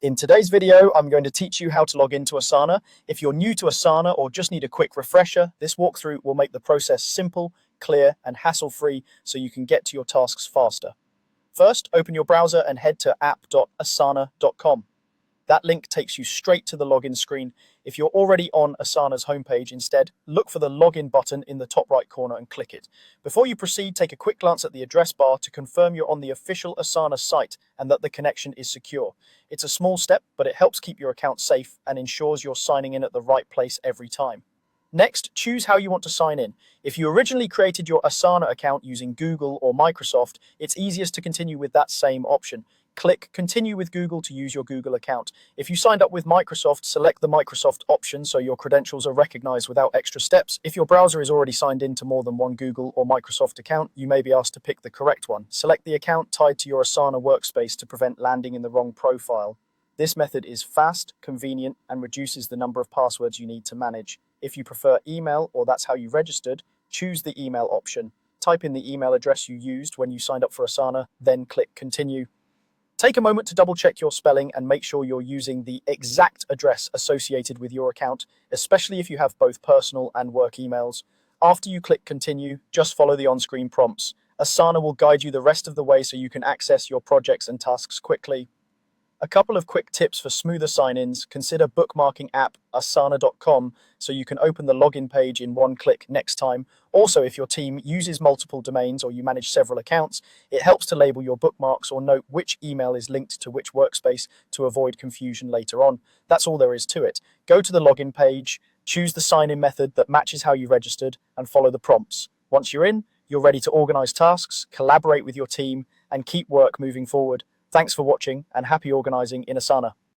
In today's video, I'm going to teach you how to log into Asana. If you're new to Asana or just need a quick refresher, this walkthrough will make the process simple, clear, and hassle-free so you can get to your tasks faster. First, open your browser and head to app.asana.com. That link takes you straight to the login screen. If you're already on Asana's homepage, instead, look for the login button in the top right corner and click it. Before you proceed, take a quick glance at the address bar to confirm you're on the official Asana site and that the connection is secure. It's a small step, but it helps keep your account safe and ensures you're signing in at the right place every time. Next, choose how you want to sign in. If you originally created your Asana account using Google or Microsoft, it's easiest to continue with that same option. Click Continue with Google to use your Google account. If you signed up with Microsoft, select the Microsoft option so your credentials are recognized without extra steps. If your browser is already signed in to more than one Google or Microsoft account, you may be asked to pick the correct one. Select the account tied to your Asana workspace to prevent landing in the wrong profile. This method is fast, convenient, and reduces the number of passwords you need to manage. If you prefer email or that's how you registered, choose the email option. Type in the email address you used when you signed up for Asana, then click Continue. Take a moment to double check your spelling and make sure you're using the exact address associated with your account, especially if you have both personal and work emails. After you click Continue, just follow the on-screen prompts. Asana will guide you the rest of the way so you can access your projects and tasks quickly. A couple of quick tips for smoother sign-ins: consider bookmarking app asana.com so you can open the login page in one click next time. Also, if your team uses multiple domains or you manage several accounts, it helps to label your bookmarks or note which email is linked to which workspace to avoid confusion later on. That's all there is to it. Go to the login page, choose the sign-in method that matches how you registered, and follow the prompts. Once you're in, you're ready to organize tasks, collaborate with your team, and keep work moving forward. Thanks for watching and happy organizing in Asana.